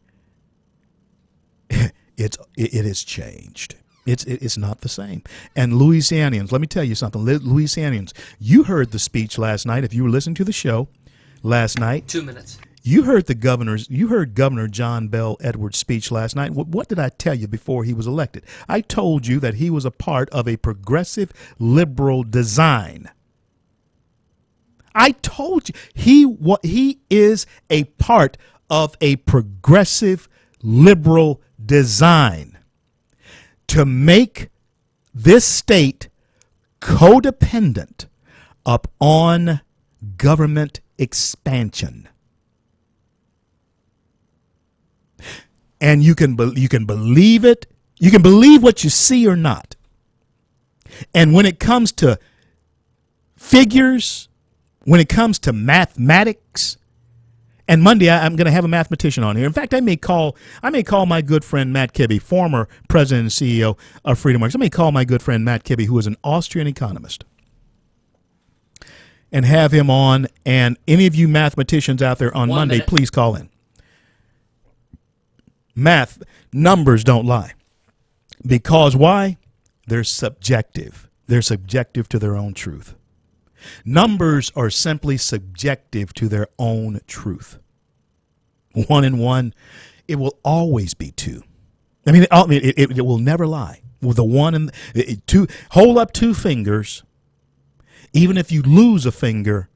it has changed. It's not the same. And Louisianians, let me tell you something. Louisianians, you heard the speech last night. If you were listening to the show last night, 2 minutes. You heard Governor John Bel Edwards' speech last night. What did I tell you before he was elected? I told you that he was a part of a progressive liberal design. I told you he is a part of a progressive liberal design to make this state codependent upon government expansion. And you can believe it. You can believe what you see or not. And when it comes to figures, when it comes to mathematics, and Monday I'm going to have a mathematician on here. In fact, I may call my good friend Matt Kibbe, former president and CEO of Freedom Works. I may call my good friend Matt Kibbe, who is an Austrian economist, and have him on. And any of you mathematicians out there on Monday, please call in. Math, numbers don't lie. Because why? They're subjective. They're subjective to their own truth. Numbers are simply subjective to their own truth. 1 and 1, it will always be 2. It will never lie. With the 1 and 2, hold up 2 fingers. Even if you lose a finger,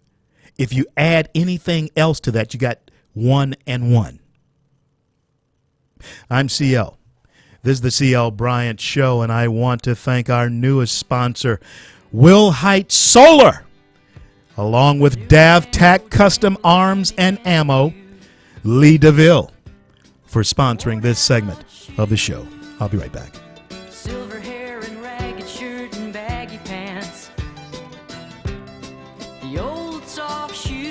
if you add anything else to that, you got 1 and 1. I'm CL. This is the CL Bryant Show, and I want to thank our newest sponsor, Will Height Solar, along with DavTac Custom Arms and Ammo, Lee DeVille, for sponsoring this segment of the show. I'll be right back. Silver hair and ragged shirt and baggy pants, the old soft shoe.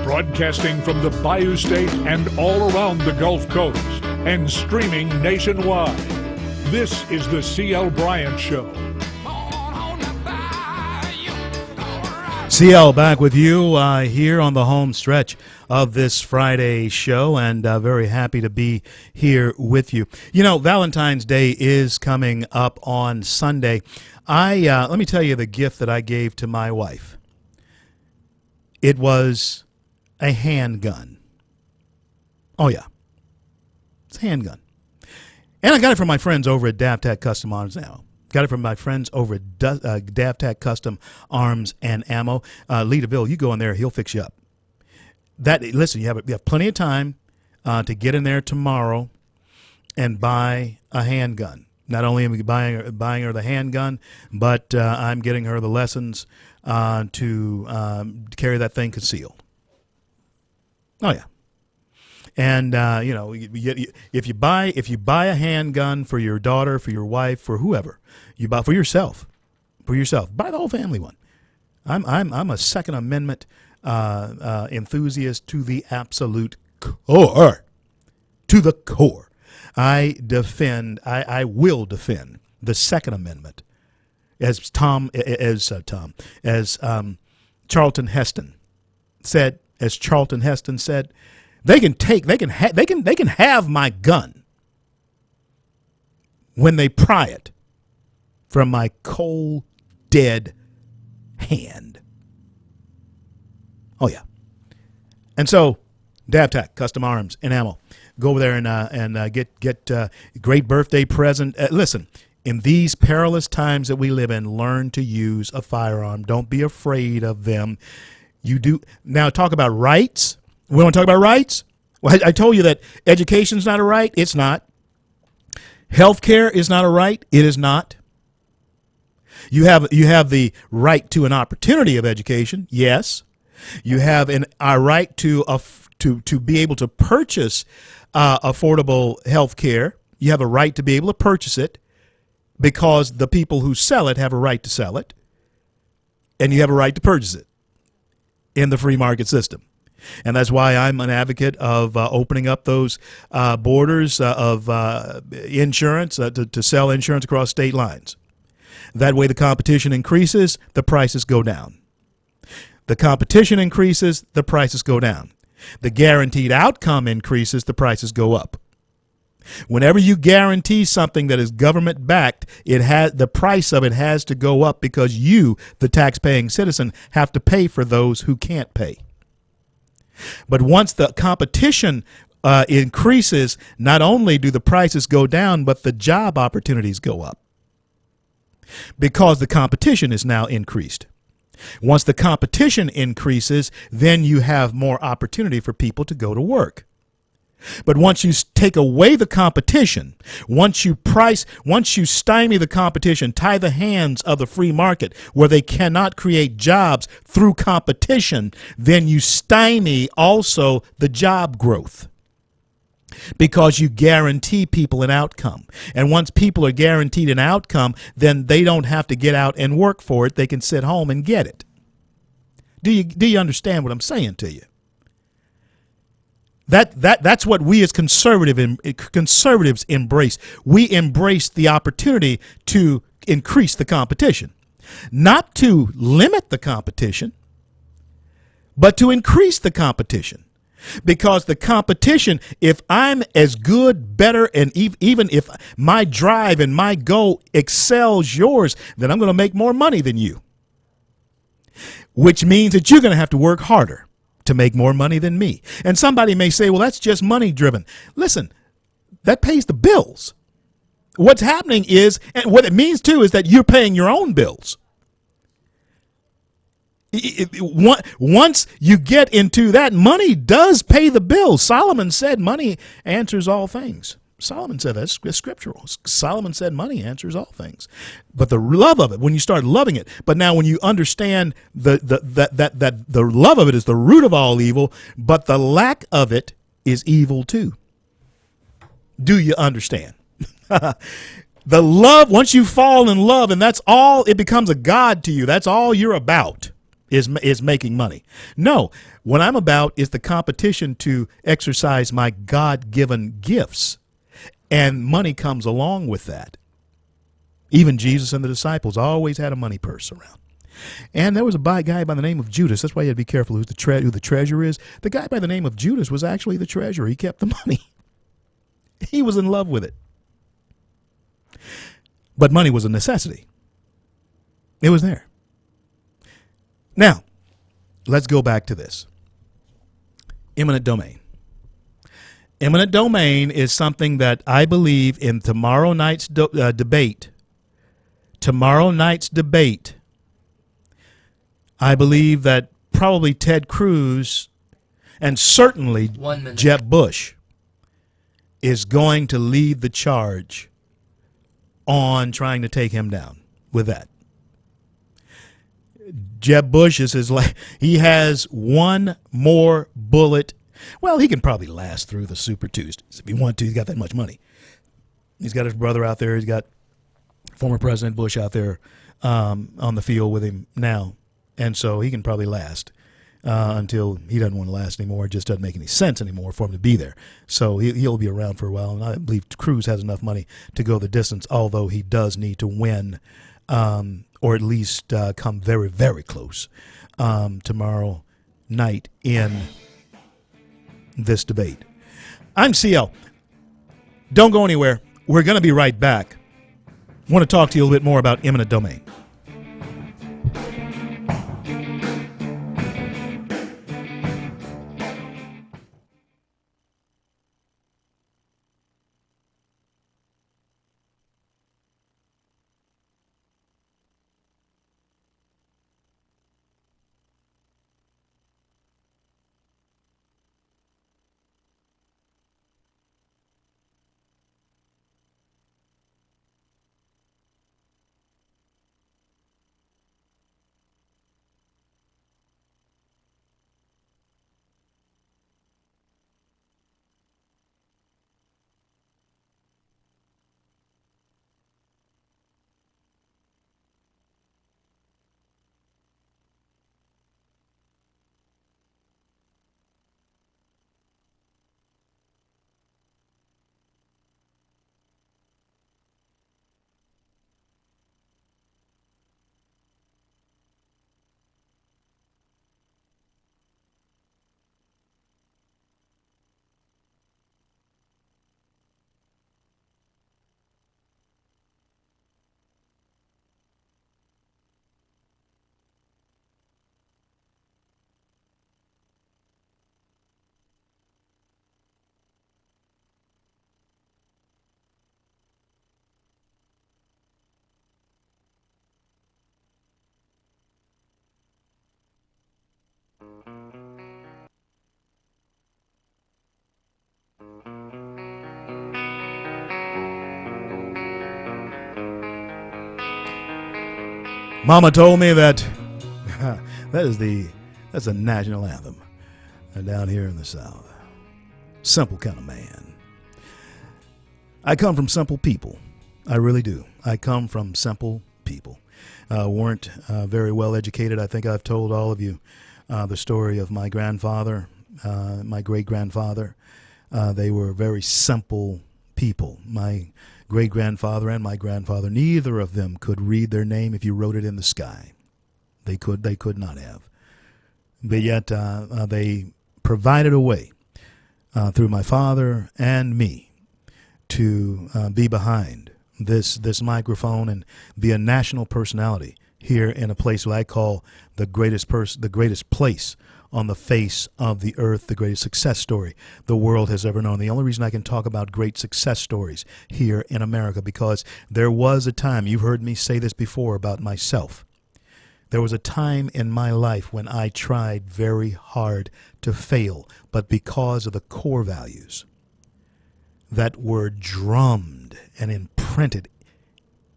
Broadcasting from the Bayou State and all around the Gulf Coast and streaming nationwide. This is the CL Bryant Show. CL back with you here on the home stretch of this Friday show, and very happy to be here with you. You know, Valentine's Day is coming up on Sunday. Let me tell you the gift that I gave to my wife. It was a handgun. Oh, yeah. It's a handgun. And I got it from my friends over at DavTac Custom Arms and Ammo. Got it from my friends over at DavTac Custom Arms and Ammo. Lee DeVille, you go in there, he'll fix you up. listen, you have plenty of time to get in there tomorrow and buy a handgun. Not only am I buying her the handgun, but I'm getting her the lessons to carry that thing concealed. Oh yeah, and if you buy a handgun for your daughter, for your wife, for whoever, you buy for yourself, buy the whole family one. I'm a Second Amendment enthusiast to the absolute core, to the core. I will defend the Second Amendment, as Charlton Heston said. As Charlton Heston said, they can have my gun when they pry it from my cold dead hand. Oh yeah, and so DavTac Custom Arms and Ammo. Go over there and get great birthday present. Listen, in these perilous times that we live in, learn to use a firearm. Don't be afraid of them. You do now. Talk about rights. We want to talk about rights. Well, I told you that education's not a right. It's not. Healthcare is not a right. It is not. You have the right to an opportunity of education. Yes. You have a right to be able to purchase affordable health care. You have a right to be able to purchase it because the people who sell it have a right to sell it, and you have a right to purchase it in the free market system. And that's why I'm an advocate of opening up those borders of insurance to sell insurance across state lines. That way the competition increases, the prices go down. The competition increases, the prices go down. The guaranteed outcome increases, the prices go up. Whenever you guarantee something that is government backed, the price of it has to go up because you, the tax-paying citizen, have to pay for those who can't pay. But once the competition increases, not only do the prices go down, but the job opportunities go up because the competition is now increased. Once the competition increases, then you have more opportunity for people to go to work. But once you take away the competition, once you stymie the competition, tie the hands of the free market where they cannot create jobs through competition, then you stymie also the job growth because you guarantee people an outcome. And once people are guaranteed an outcome, then they don't have to get out and work for it. They can sit home and get it. Do you understand what I'm saying to you? That's what we as conservatives embrace. We embrace the opportunity to increase the competition, not to limit the competition, but to increase the competition. Because the competition, if I'm as good, better, and even if my drive and my goal excels yours, then I'm going to make more money than you, which means that you're going to have to work harder to make more money than me. And somebody may say, well, that's just money driven. Listen, that pays the bills. What's happening is, and what it means too, is that you're paying your own bills. Once you get into that, money does pay the bills. Solomon said money answers all things. Solomon said that's scriptural. Solomon said money answers all things. But the love of it, when you start loving it, but now when you understand that the love of it is the root of all evil, but the lack of it is evil too. Do you understand? The love, once you fall in love, and that's all, it becomes a god to you. That's all you're about is making money. No, what I'm about is the competition to exercise my God-given gifts. And money comes along with that. Even Jesus and the disciples always had a money purse around. And there was a guy by the name of Judas. That's why you have to be careful who the treasurer is. The guy by the name of Judas was actually the treasurer. He kept the money. He was in love with it. But money was a necessity. It was there. Now, let's go back to this. Eminent domain. Eminent domain is something that I believe in tomorrow night's debate. Tomorrow night's debate, I believe that probably Ted Cruz, And certainly 1 minute. Jeb Bush is going to lead the charge on trying to take him down with that. Jeb Bush he has one more bullet. Well, he can probably last through the Super Tuesdays if he wants to. He's got that much money. He's got his brother out there. He's got former President Bush out there on the field with him now. And so he can probably last until he doesn't want to last anymore. It just doesn't make any sense anymore for him to be there. So he'll be around for a while. And I believe Cruz has enough money to go the distance, although he does need to win or at least come very, very close tomorrow night in this debate. I'm CL. Don't go anywhere. We're going to be right back. I want to talk to you a little bit more about eminent domain. Mama told me that that's a national anthem down here in the South. Simple kind of man. I come from simple people. I really do. I come from simple people. Weren't very well educated. I think I've told all of you the story of my grandfather, my great-grandfather. They were very simple people. My great-grandfather and my grandfather, neither of them could read their name if you wrote it in the sky. They could not have. But yet they provided a way through my father and me to be behind this microphone and be a national personality here in a place that I call the greatest place on the face of the earth, the greatest success story the world has ever known. The only reason I can talk about great success stories here in America, because there was a time, you've heard me say this before about myself, there was a time in my life when I tried very hard to fail, but because of the core values that were drummed and imprinted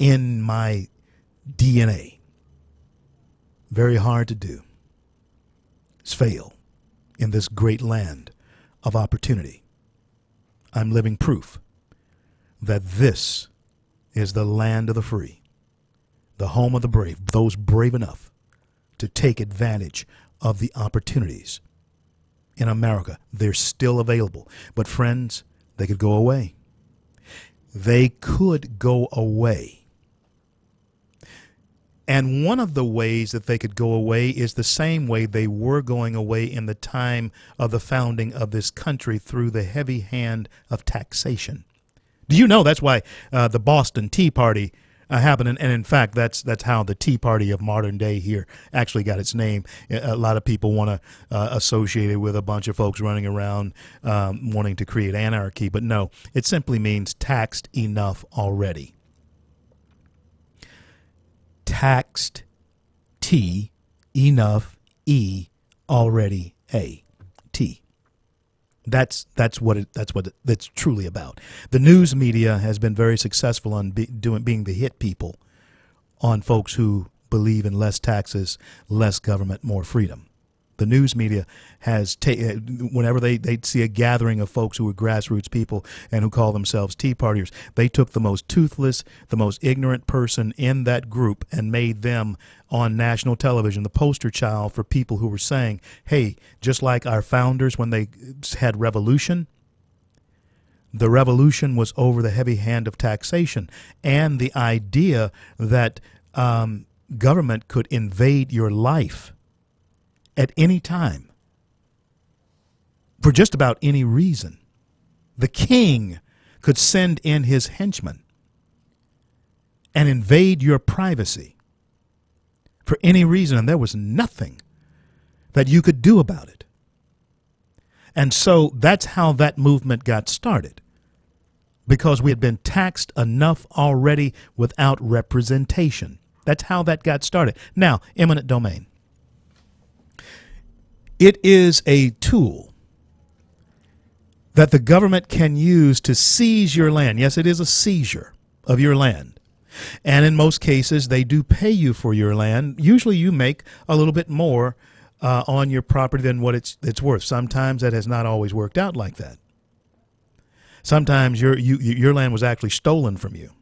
in my DNA, very hard to do, is fail in this great land of opportunity. I'm living proof that this is the land of the free, the home of the brave, those brave enough to take advantage of the opportunities in America. They're still available. But friends, they could go away. They could go away. And one of the ways that they could go away is the same way they were going away in the time of the founding of this country, through the heavy hand of taxation. Do you know that's why the Boston Tea Party happened? And in fact, that's how the Tea Party of modern day here actually got its name. A lot of people want to associate it with a bunch of folks running around wanting to create anarchy. But no, it simply means taxed enough already. Taxed, T, enough, E, already, A, T. That's truly about. The news media has been very successful on being the hit people on folks who believe in less taxes, less government, more freedom. The news media has, whenever they see a gathering of folks who are grassroots people and who call themselves Tea Partiers, they took the most toothless, the most ignorant person in that group and made them on national television the poster child for people who were saying, hey, just like our founders when they had revolution, the revolution was over the heavy hand of taxation and the idea that government could invade your life at any time for just about any reason. The king could send in his henchmen and invade your privacy for any reason, and there was nothing that you could do about it. And so that's how that movement got started, because we had been taxed enough already without representation. That's how that got started. Now, eminent domain. It is a tool that the government can use to seize your land. Yes, it is a seizure of your land. And in most cases, they do pay you for your land. Usually you make a little bit more on your property than what it's worth. Sometimes that has not always worked out like that. Sometimes your land was actually stolen from you.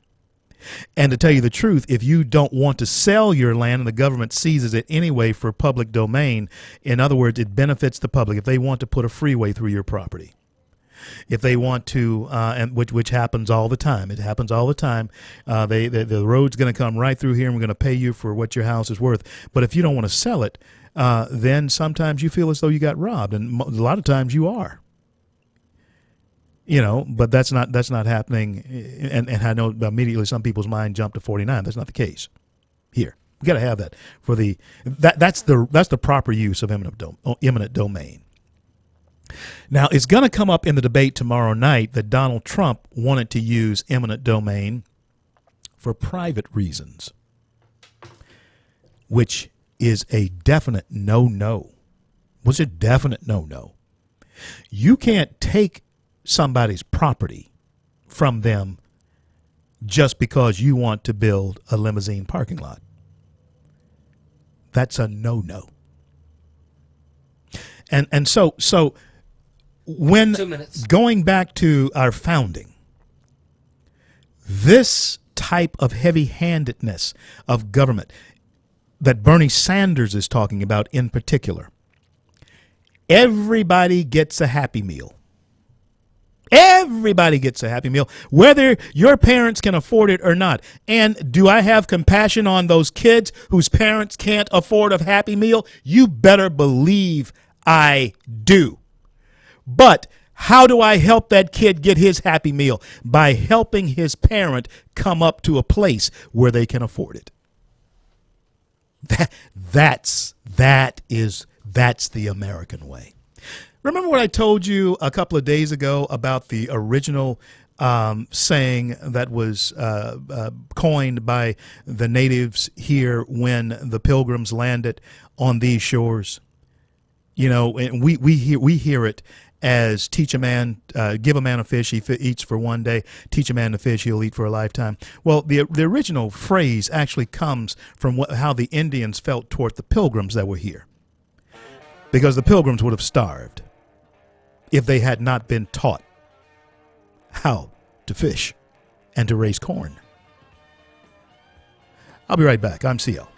And to tell you the truth, if you don't want to sell your land and the government seizes it anyway for public domain, in other words, it benefits the public. If they want to put a freeway through your property, if they want to, and which happens all the time, it happens all the time. The road's going to come right through here, and we're going to pay you for what your house is worth. But if you don't want to sell it, then sometimes you feel as though you got robbed, and a lot of times you are. But that's not happening, and I know immediately some people's mind jump to 49. That's not the case here. We got to have that for that's the proper use of eminent domain. Now, it's going to come up in the debate tomorrow night that Donald Trump wanted to use eminent domain for private reasons, which is a definite no-no. What's a definite no-no? You can't take somebody's property from them just because you want to build a limousine parking lot. That's a no-no. And so when 2 minutes. Going back to our founding, this type of heavy-handedness of government that Bernie Sanders is talking about in particular, everybody gets a Happy Meal. Everybody gets a Happy Meal, whether your parents can afford it or not. And do I have compassion on those kids whose parents can't afford a Happy Meal? You better believe I do. But how do I help that kid get his Happy Meal? By helping his parent come up to a place where they can afford it. That's the American way. Remember what I told you a couple of days ago about the original saying that was coined by the natives here when the Pilgrims landed on these shores? And we hear it as teach a man, give a man a fish, he eats for one day. Teach a man to fish, he'll eat for a lifetime. Well, the original phrase actually comes from how the Indians felt toward the Pilgrims that were here, because the Pilgrims would have starved if they had not been taught how to fish and to raise corn. I'll be right back. I'm CL.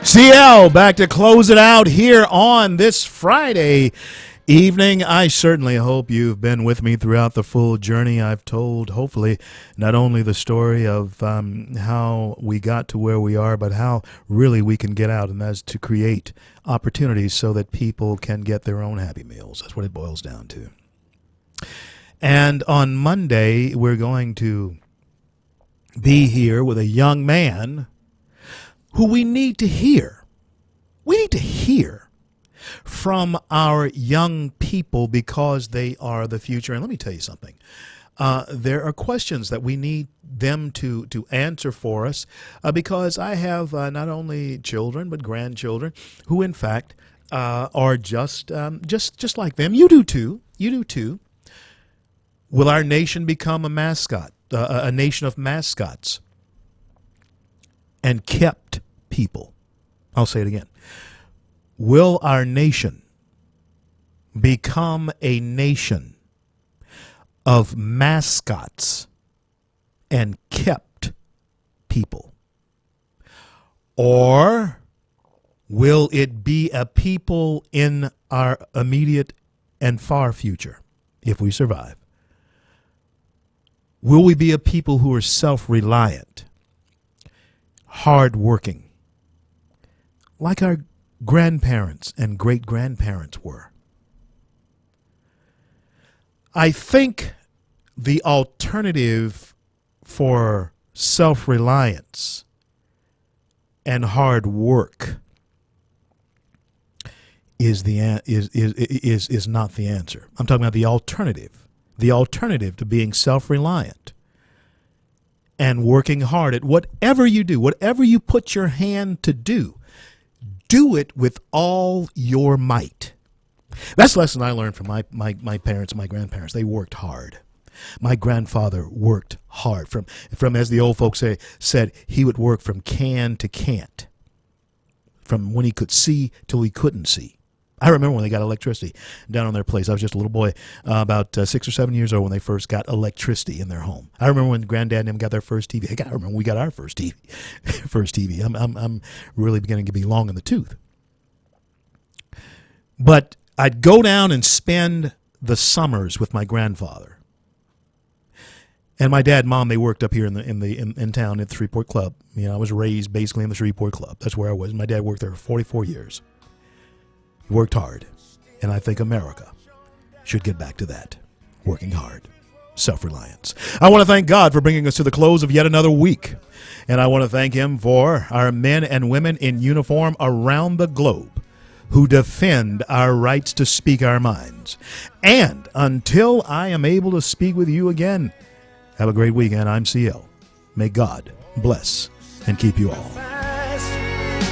CL back to close it out here on this Friday evening. I certainly hope you've been with me throughout the full journey. I've told, hopefully, not only the story of how we got to where we are, but how really we can get out, and that's to create opportunities so that people can get their own happy meals. That's what it boils down to. And on Monday, we're going to be here with a young man who we need to hear. We need to hear from our young people because they are the future. And let me tell you something. There are questions that we need them to answer for us because I have not only children but grandchildren who, in fact, are just like them. You do too. You do too. Will our nation become a mascot, a nation of mascots and kept people? I'll say it again. Will our nation become a nation of mascots and kept people? Or will it be a people in our immediate and far future, if we survive? Will we be a people who are self-reliant, hard-working, like our grandparents and great-grandparents were? I think the alternative for self-reliance and hard work is not the answer. I'm talking about the alternative. The alternative to being self-reliant and working hard at whatever you do, whatever you put your hand to do it with all your might. That's the lesson I learned from my parents and my grandparents. They worked hard. My grandfather worked hard. From as the old folks said, he would work from can to can't, from when he could see till he couldn't see. I remember when they got electricity down on their place. I was just a little boy, about 6 or 7 years old when they first got electricity in their home. I remember when Granddad and them got their first TV. I remember when we got our first TV. First TV. I'm really beginning to be long in the tooth. But I'd go down and spend the summers with my grandfather. And my dad and mom, they worked up here in town at the Shreveport Club. You know, I was raised basically in the Shreveport Club. That's where I was. My dad worked there for 44 years. Worked hard, and I think America should get back to that, working hard, self-reliance. I want to thank God for bringing us to the close of yet another week, and I want to thank him for our men and women in uniform around the globe who defend our rights to speak our minds. And until I am able to speak with you again, have a great weekend. I'm CL. May God bless and keep you all.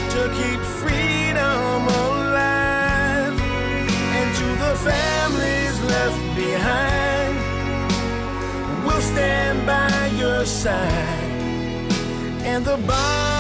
To keep freedom alive, and to the families left behind, we'll stand by your side, and the bond